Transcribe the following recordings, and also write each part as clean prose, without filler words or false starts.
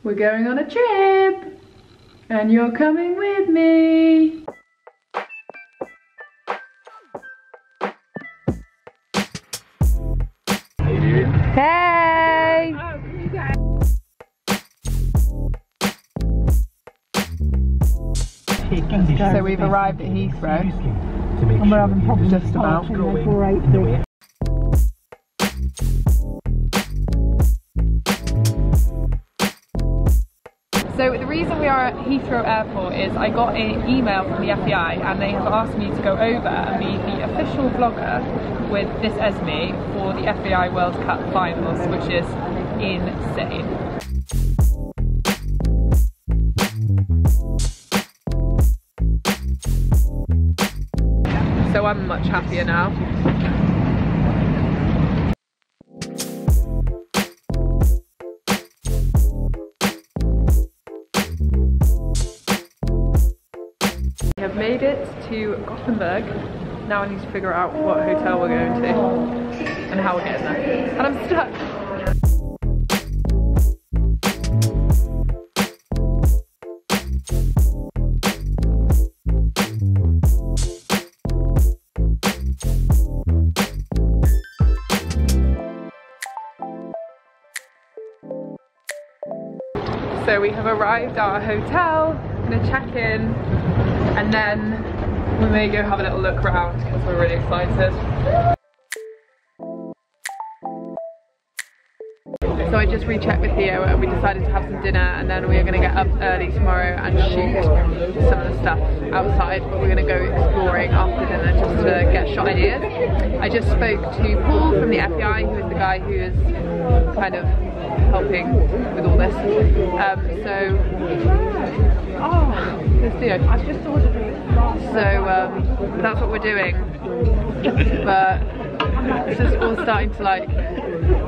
We're going on a trip, and you're coming with me. Hey! So we've arrived at Heathrow, and we're having pop just about. So the reason we are at Heathrow Airport is I got an email from the FEI and they have asked me to go over and be the official vlogger with this Esme for the FEI World Cup Finals, which is insane. So I'm much happier now. We have made it to Gothenburg. Now I need to figure out what hotel we're going to and how we're getting there. And I'm stuck. So we have arrived at our hotel. I'm gonna check in and then we may go have a little look around because we're really excited. So I just rechecked with Theo and we decided to have some dinner, and then we're going to get up early tomorrow and shoot some of the stuff outside, but we're going to go exploring after dinner just to get shot ideas. I just spoke to Paul from the FEI, who is the guy who is kind of helping with all this. There's Theo. I've just ordered it. So that's what we're doing, but this is all starting to like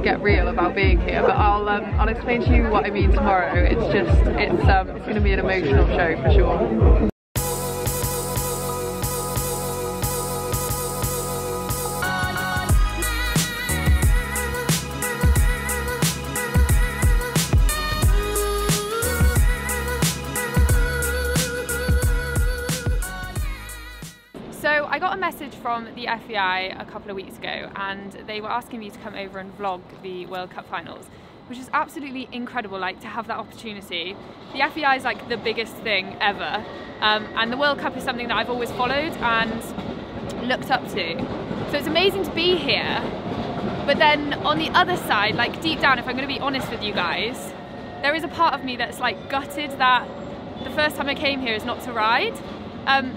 get real about being here. But I'll explain to you what I mean tomorrow. It's going to be an emotional show for sure. So I got a message from the FEI a couple of weeks ago and they were asking me to come over and vlog the World Cup Finals, which is absolutely incredible, like to have that opportunity. The FEI is like the biggest thing ever, and the World Cup is something that I've always followed and looked up to. So it's amazing to be here, but then on the other side, like deep down, if I'm going to be honest with you guys, there is a part of me that's like gutted that the first time I came here is not to ride.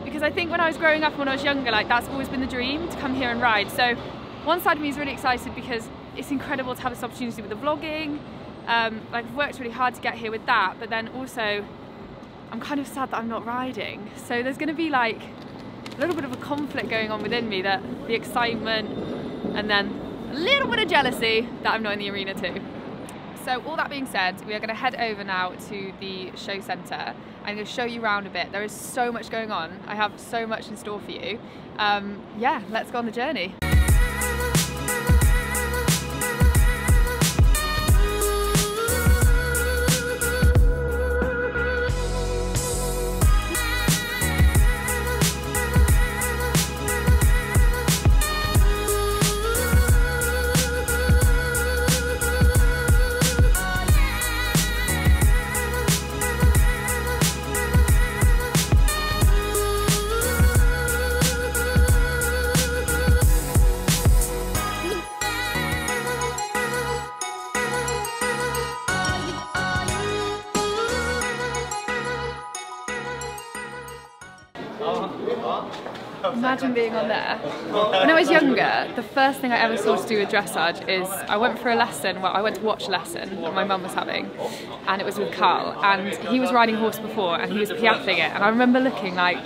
Because I think when I was growing up, when I was younger, like that's always been the dream, to come here and ride. So one side of me is really excited because it's incredible to have this opportunity with the vlogging. Like I've worked really hard to get here with that, but then also I'm kind of sad that I'm not riding. So there's going to be like a little bit of a conflict going on within me, that the excitement and then a little bit of jealousy that I'm not in the arena too. So all that being said, we are going to head over now to the show centre. I'm going to show you around a bit. There is so much going on. I have so much in store for you. Yeah, let's go on the journey. Imagine being on there. When I was younger, the first thing I ever saw to do with dressage is I went for a lesson, well I went to watch a lesson that my mum was having, and it was with Carl, and he was riding a horse before and he was piaffing it, and I remember looking like,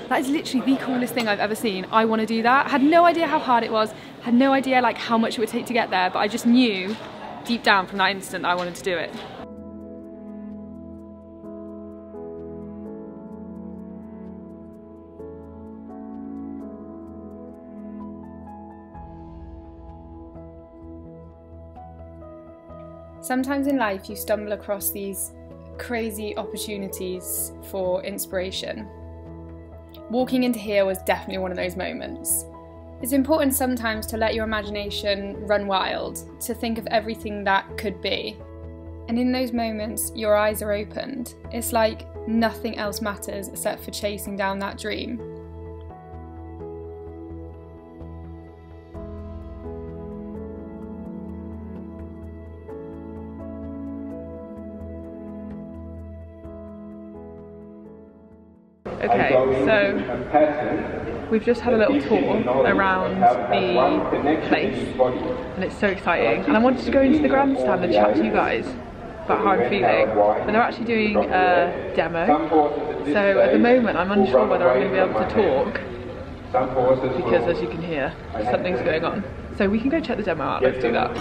that is literally the coolest thing I've ever seen. I want to do that. I had no idea how hard it was, had no idea like how much it would take to get there, but I just knew deep down from that instant that I wanted to do it. Sometimes in life you stumble across these crazy opportunities for inspiration. Walking into here was definitely one of those moments. It's important sometimes to let your imagination run wild, to think of everything that could be. And in those moments, your eyes are opened. It's like nothing else matters except for chasing down that dream. Okay, so we've just had a little tour around the place and it's so exciting, and I wanted to go into the grandstand and chat to you guys about how I'm feeling, and they're actually doing a demo, so at the moment I'm unsure whether I'm going to be able to talk because, as you can hear, something's going on. So we can go check the demo out. Let's do that.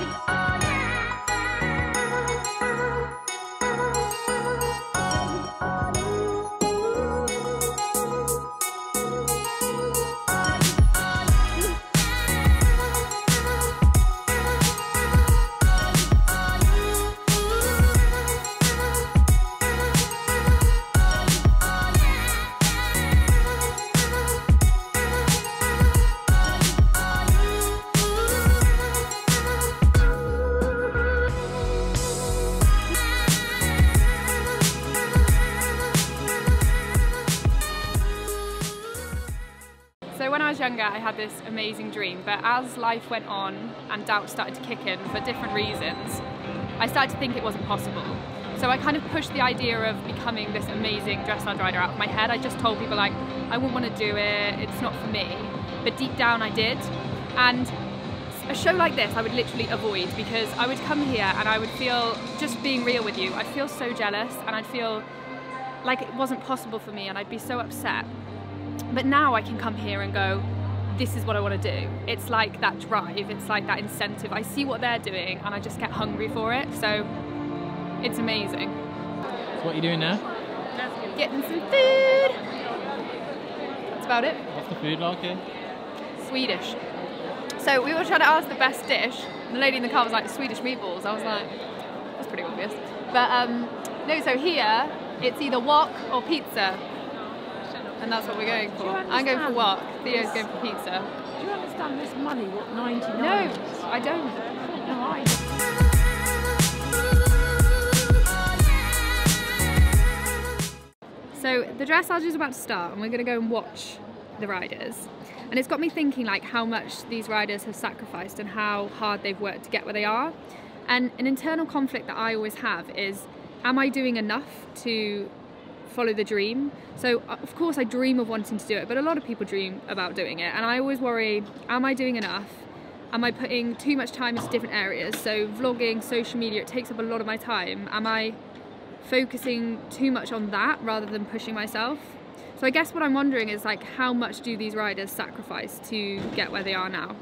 So when I was younger, I had this amazing dream, but as life went on and doubts started to kick in for different reasons, I started to think it wasn't possible. So I kind of pushed the idea of becoming this amazing dressage rider out of my head. I just told people, like, I wouldn't want to do it, it's not for me. But deep down I did. And a show like this I would literally avoid, because I would come here and I would feel, just being real with you, I'd feel so jealous and I'd feel like it wasn't possible for me and I'd be so upset. But now I can come here and go, this is what I want to do. It's like that drive, it's like that incentive. I see what they're doing and I just get hungry for it, so it's amazing. So what are you doing now? Getting some food. That's about it. What's the food like here? Swedish. So we were trying to ask the best dish, and the lady in the car was like, Swedish meatballs. I was like, that's pretty obvious. But no, so here it's either wok or pizza. And that's what we're going for. I'm going for wok. Theo's going for pizza. Do you understand this money, what 99? No, I don't. No, I don't. So the dressage is about to start and we're going to go and watch the riders. And it's got me thinking like how much these riders have sacrificed and how hard they've worked to get where they are. And an internal conflict that I always have is, am I doing enough to follow the dream? So of course I dream of wanting to do it, but a lot of people dream about doing it, and I always worry, am I doing enough? Am I putting too much time into different areas? So vlogging, social media, it takes up a lot of my time. Am I focusing too much on that rather than pushing myself? So I guess what I'm wondering is, like, how much do these riders sacrifice to get where they are now?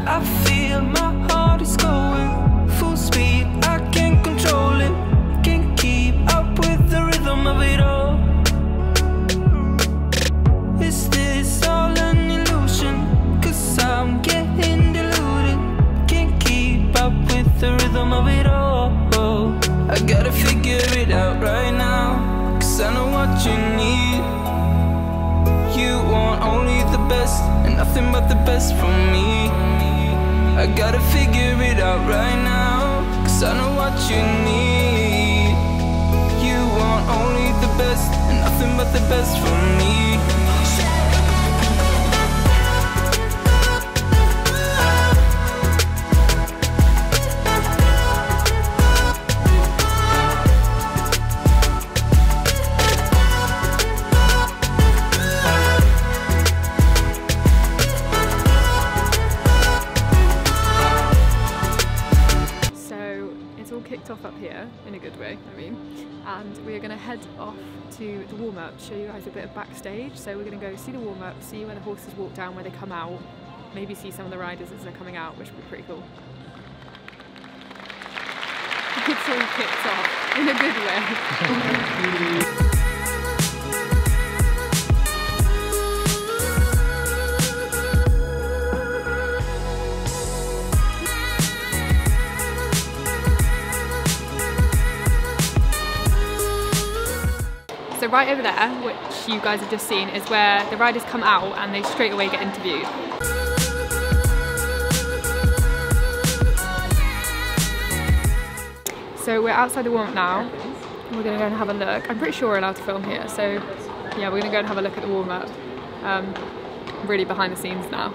I feel my heart is going full speed, I can't control it, can't keep up with the rhythm of it all. Is this all an illusion? 'Cause I'm getting deluded, can't keep up with the rhythm of it all. I gotta figure it out right now, 'cause I know what you need. You want only the best and nothing but the best from me. I gotta figure it out right now, 'cause I know what you need. You want only the best and nothing but the best from me. Kicked off up here in a good way, I mean, and we're going to head off to the warm-up, show you guys a bit of backstage. So we're going to go see the warm-up, see where the horses walk down, where they come out, maybe see some of the riders as they're coming out, which would be pretty cool. It's all kicked off in a good way. right over there, which you guys have just seen, is where the riders come out and they straight away get interviewed. So we're outside the warm-up now. We're going to go and have a look. I'm pretty sure we're allowed to film here, so yeah, we're going to go and have a look at the warm-up. Really behind the scenes now.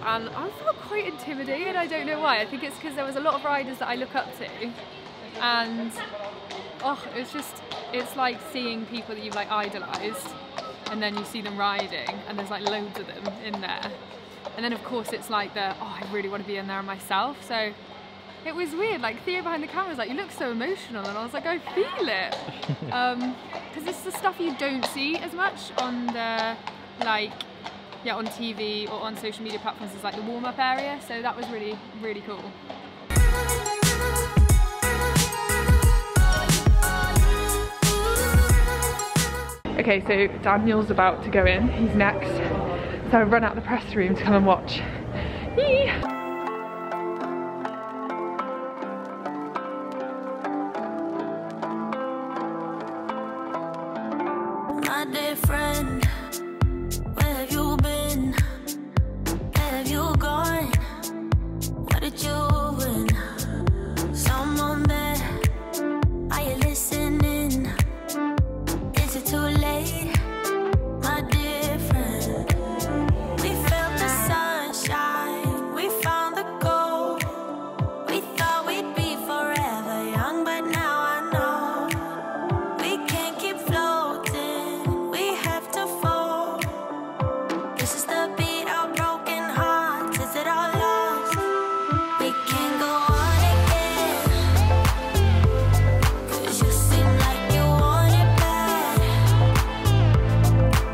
And I felt quite intimidated, I don't know why. I think it's because there was a lot of riders that I look up to, and oh, it's like seeing people that you've like idolised, and then you see them riding and there's like loads of them in there, and then of course it's like I really want to be in there myself. So it was weird, like Theo behind the camera was like, you look so emotional, and I was like, I feel it, because it's the stuff you don't see as much on the on TV or on social media platforms. Is like the warm-up area, so that was really, really cool. Okay, so Daniel's about to go in, he's next, so I've run out the press room to come and watch. Yee! My dear friend, where have you been? Where have you gone? What did you win? Someone there, are you listening? Is it too late? My dear friend, we felt the sunshine, we found the gold. We thought we'd be forever young, but now I know we can't keep floating, we have to fall. This is the beat of broken hearts. Is it all lost? We can't go on again, 'cause you seem like you want it bad.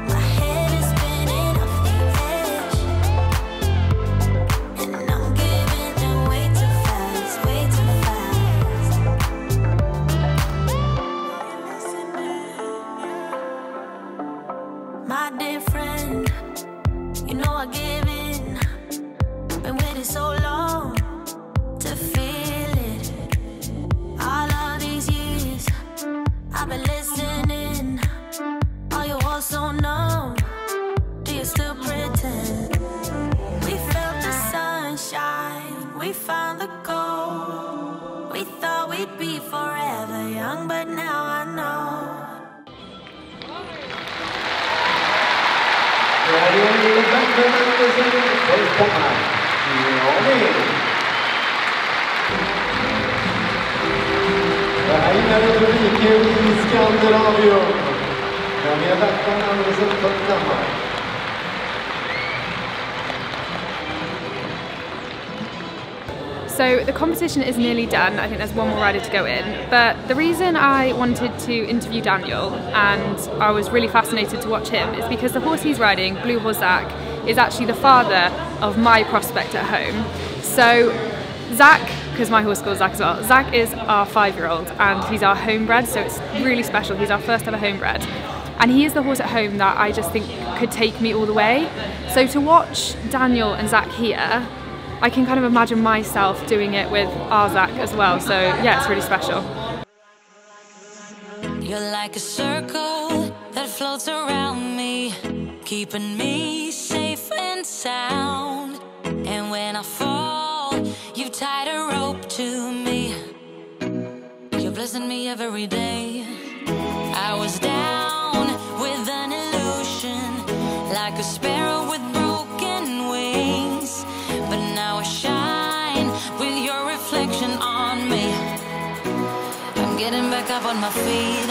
My head is spinning off the edge, and I'm giving in way too fast, way too fast. My dear friend, you know I give in. Been waiting so long to feel it. All of these years I've been listening. Are you all so numb? Do you still pretend? We felt the sunshine, we found the gold. We thought we'd be forever young, but now I know. Daniel Bachmann Andersen välkomna i ordning. Det här är rubriken i Skandinavium. Daniel Bachmann Andersen välkomna. So the competition is nearly done. I think there's one more rider to go in. But the reason I wanted to interview Daniel, and I was really fascinated to watch him, is because the horse he's riding, Blue Hors Zack, is actually the father of my prospect at home. So Zack, because my horse is called Zack as well, Zack is our 5-year-old and he's our homebred, so it's really special. He's our first ever homebred. And he is the horse at home that I just think could take me all the way. So to watch Daniel and Zack here, I can kind of imagine myself doing it with our Zack as well, so yeah, it's really special. You're like a circle that floats around me, keeping me safe and sound. And when I fall, you tied a rope to me. You're blessing me every day. I was down with an illusion, like a sparrow with broken wings. But now I shine with your reflection on me. I'm getting back up on my feet.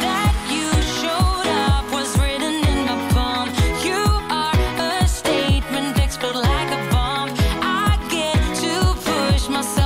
That you showed up was written in my palm. You are a statement, explode like a bomb. I get to push myself.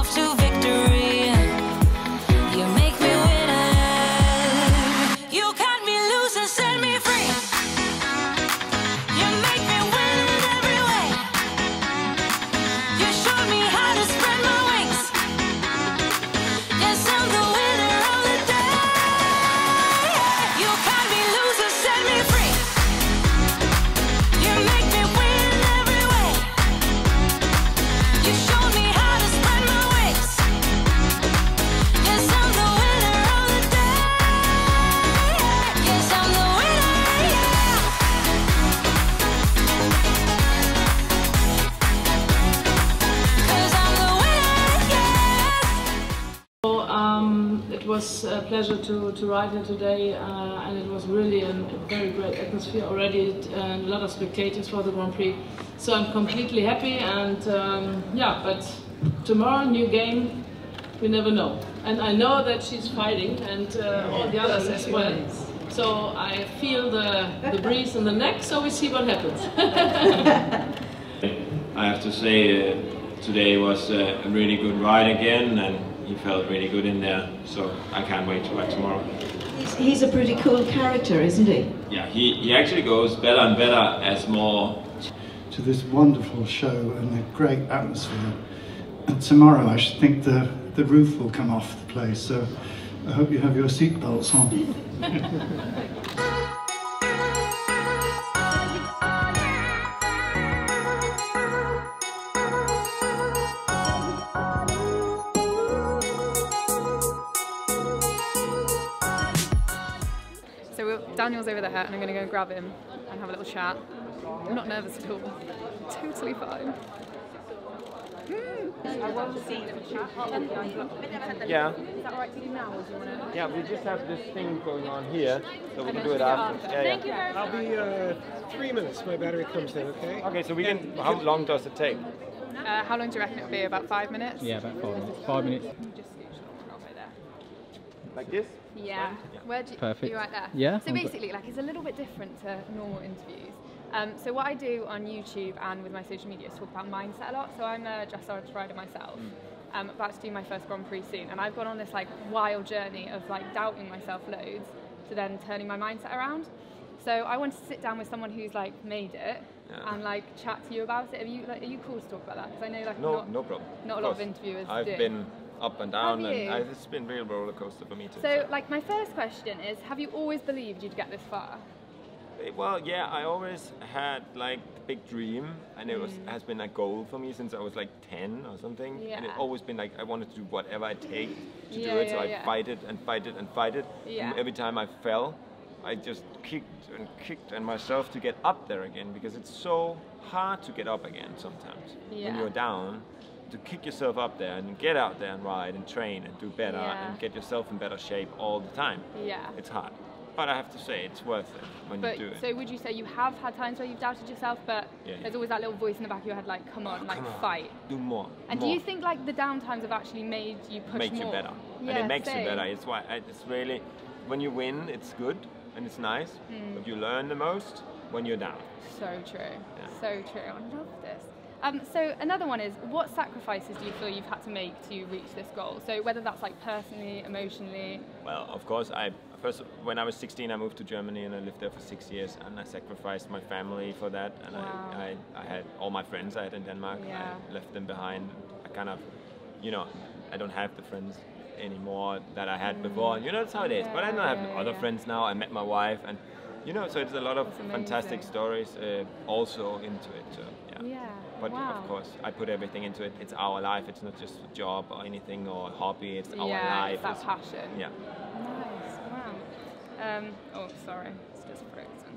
It was a pleasure to ride here today, and it was really a very great atmosphere already, and a lot of spectators for the Grand Prix. So I'm completely happy, and yeah, but tomorrow, new game, we never know. And I know that she's fighting, and all the others as well. So I feel the breeze in the neck, so we see what happens. I have to say, today was a really good ride again, and he felt really good in there, so I can't wait to ride tomorrow. He's a pretty cool character, isn't he? Yeah, he actually goes better and better as more... To this wonderful show and a great atmosphere. And tomorrow I should think the roof will come off the place, so I hope you have your seatbelts on. So Daniel's over there and I'm going to go and grab him and have a little chat. I'm not nervous at all. I'm totally fine. Yeah. Is that right to do now, or do you want to? Yeah, we just have this thing going on here, so we can do it after. Yeah, Thank you very much. I'll be 3 minutes. My battery comes in, okay? Okay, so we can... How long does it take? How long do you reckon it'll be? About 5 minutes? Yeah, about 5 minutes. 5 minutes. Just scooch along right there. Like this? Yeah. Where do you, Perfect. you right there? Yeah. So basically, like, it's a little bit different to normal interviews. So what I do on YouTube and with my social media is talk about mindset a lot. So I'm a dressage rider myself. I'm about to do my first Grand Prix soon, and I've gone on this like wild journey of like doubting myself loads to then turning my mindset around. So I wanted to sit down with someone who's like made it and like chat to you about it. Are you cool to talk about that? Because I know like no problem. Not a lot of interviewers I've do. been up and down, Have you? and it's been a real roller coaster for me too. So like my first question is, have you always believed you'd get this far? Well, yeah, I always had like the big dream, and it has been a goal for me since I was like 10 or something. Yeah. And it's always been like I wanted to do whatever I take to Yeah, do it. So yeah, I fight it and fight it and fight it. Yeah. And every time I fell, I just kicked and myself to get up there again, because it's so hard to get up again sometimes when you're down. To kick yourself up there and get out there and ride and train and do better and get yourself in better shape all the time. Yeah. It's hard. But I have to say, it's worth it when you do it. So would you say you have had times where you've doubted yourself, but there's always that little voice in the back of your head like, come on, fight. Do more. And do you think like the down times have actually made you push Makes more? you better. Yeah, and it makes same. you better. It's why it's really, when you win, it's good and it's nice, but you learn the most when you're down. So true. Yeah. So true. I love this. So another one is, what sacrifices do you feel you've had to make to reach this goal? So whether that's like personally, emotionally. Well, of course, when I was 16, I moved to Germany and I lived there for 6 years, and I sacrificed my family for that. And I had all my friends I had in Denmark. I left them behind. I kind of, I don't have the friends anymore that I had before. And that's how it is. But I don't have other friends now. I met my wife, and so it's a lot of fantastic stories also into it. So, yeah. But of course, I put everything into it. It's our life. It's not just a job or anything or a hobby. It's our life. It's that passion. Yeah. Nice. Wow. Oh, sorry. It's just frozen.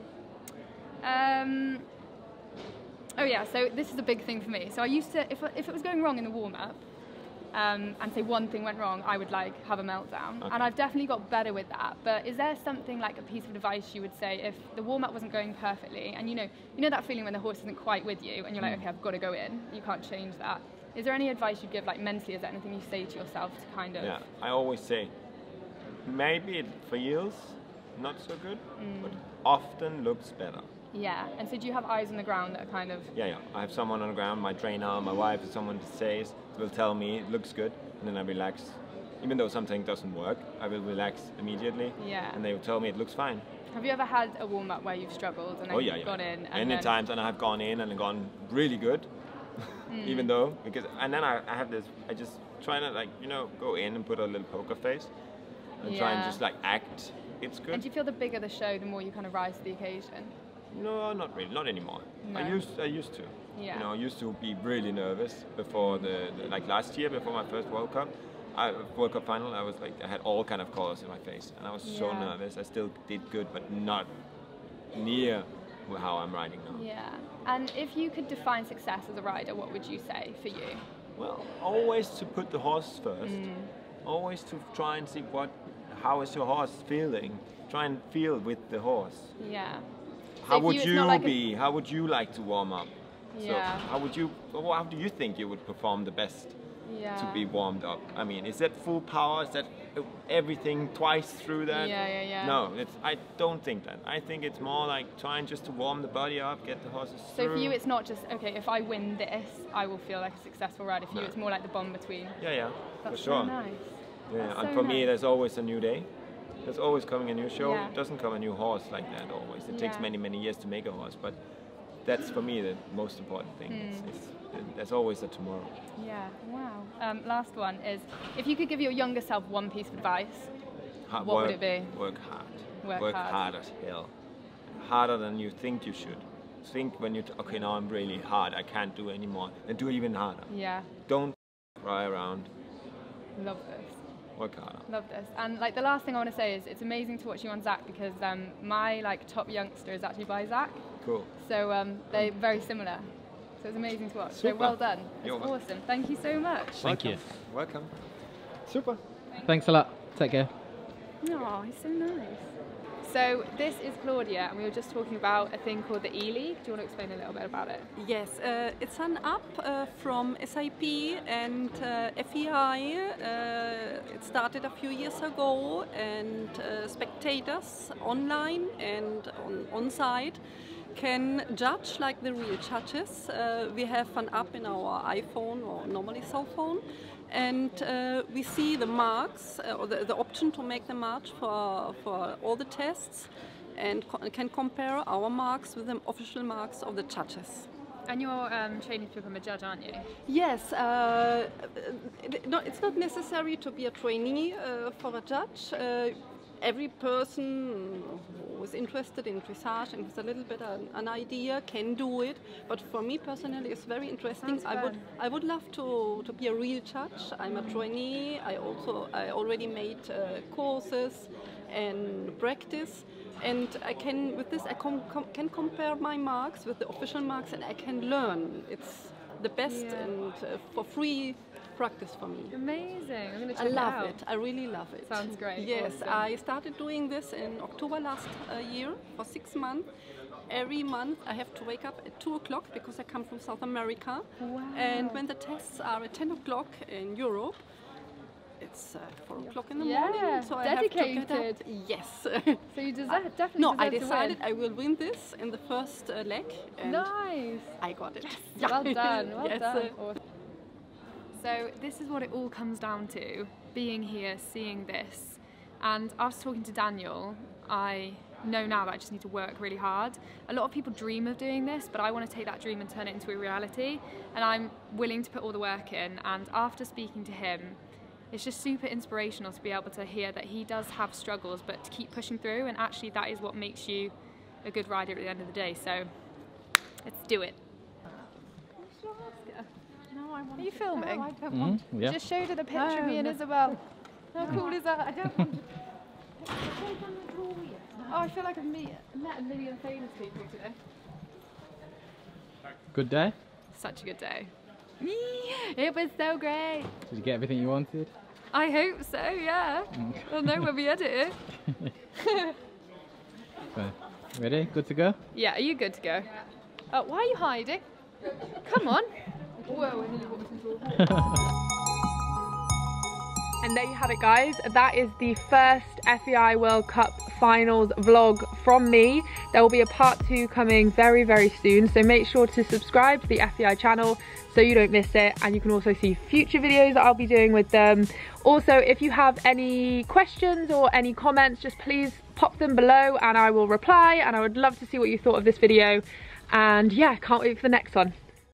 Oh yeah. So this is a big thing for me. So I used to, if it was going wrong in the warm up, and say one thing went wrong, I would like have a meltdown. Okay. And I've definitely got better with that. But is there something like a piece of advice you would say if the warm-up wasn't going perfectly, and you know that feeling when the horse isn't quite with you and you're like, okay, I've got to go in, you can't change that. Is there any advice you'd give like mentally? Is there anything you say to yourself to kind of... Yeah, I always say, maybe it feels not so good, but often looks better. Yeah, and so do you have eyes on the ground that are kind of... Yeah, I have someone on the ground, my trainer, my wife, someone that says, will tell me it looks good, and then I relax. Even though something doesn't work, I will relax immediately, and they will tell me it looks fine. Have you ever had a warm-up where you've struggled and then you've gone in? And many times, and I have gone in and gone really good, even though, and then I have this, I just try to go in and put a little poker face, and try and just act it's good. And do you feel the bigger the show, the more you kind of rise to the occasion? No, not really, not anymore. No. I used to. Yeah. I used to be really nervous before like last year, before my first World Cup final. I had all kind of colors in my face, and I was so nervous. I still did good, but not near how I'm riding now. Yeah. And if you could define success as a rider, what would you say for you? Well, always to put the horse first. always to try and see how is your horse feeling. Try and feel with the horse. Yeah. How would you be? How would you like to warm up? Yeah. So how do you think you would perform the best to be warmed up? I mean, is that full power? Is that everything twice through that? Yeah. No, I don't think that. I think it's more like trying just to warm the body up, get the horses through. So for you, it's not just, okay, if I win this, I will feel like a successful rider. For you, it's more like the bond between. Yeah, That's for sure. So nice. Yeah, That's and so for me, nice. there's always a new day. There's always coming a new show. Yeah. It doesn't come a new horse like that always. It takes many, many years to make a horse, but that's for me the most important thing. There's always a tomorrow. Yeah, wow. Last one is, if you could give your younger self one piece of advice, what would it be? Work hard. Work hard as hell. Harder than you think you should. Think when okay, now I'm really hard, I can't do anymore. Then do even harder. Yeah. Don't cry around. Love this. Work harder. Love this. And like the last thing I want to say is it's amazing to watch you on Zack because my like top youngster is actually by Zack. Cool. So they're very similar. So it's amazing to watch. Super. So well done. It's awesome. Thank you so much. Thank you. Welcome. Super. Thanks a lot. Take care. Oh, he's so nice. So this is Claudia, and we were just talking about a thing called the E-League. Do you want to explain a little bit about it? Yes, it's an app from SAP and FEI. It started a few years ago, and spectators online and on-site can judge like the real judges. We have an app in our iPhone or normally cell phone, and we see the marks or the option to make the marks for all the tests, and can compare our marks with the official marks of the judges. And you're training to become a judge, aren't you? Yes. No, it's not necessary to be a trainee for a judge. Every person who is interested in dressage and has a little bit an idea can do it. But for me personally, it's very interesting. I would love to be a real judge. I'm a trainee. I already made courses and practice. And I can, with this, I can compare my marks with the official marks, and I can learn. It's the best and for free practice for me. Amazing. I'm going to check it out. I love it. I really love it. Sounds great. Yes, awesome. I started doing this in October last year for 6 months. Every month I have to wake up at 2 o'clock because I come from South America. Wow. And when the tests are at 10 o'clock in Europe, it's 4 o'clock in the morning, so dedicated. I have to get up. Yes. So you definitely No, deserve I decided to win. I will win this in the first leg. And nice. I got it. Yes. Well done. Well yes. done. Awesome. So this is what it all comes down to, being here, seeing this. And after talking to Daniel, I know now that I just need to work really hard. A lot of people dream of doing this, but I want to take that dream and turn it into a reality. And I'm willing to put all the work in. And after speaking to him, it's just super inspirational to be able to hear that he does have struggles, but to keep pushing through, and actually that is what makes you a good rider at the end of the day. So let's do it. Are you filming? No, yeah. Just showed her the picture of me and Isabel. How cool is that? I don't want to... Oh, I feel like I've met a million famous people today. Good day? Such a good day. It was so great. Did you get everything you wanted? I hope so, yeah. We'll know when we edit it. So, ready? Good to go? Yeah, are you good to go? Oh, why are you hiding? Come on. Whoa, I nearly walked into a wall. And there you have it, guys. That is the first FEI World Cup Finals vlog from me. There will be a part 2 coming very, very soon. So make sure to subscribe to the FEI channel so you don't miss it. And you can also see future videos that I'll be doing with them. Also, if you have any questions or any comments, just please pop them below and I will reply. And I would love to see what you thought of this video. And yeah, can't wait for the next one.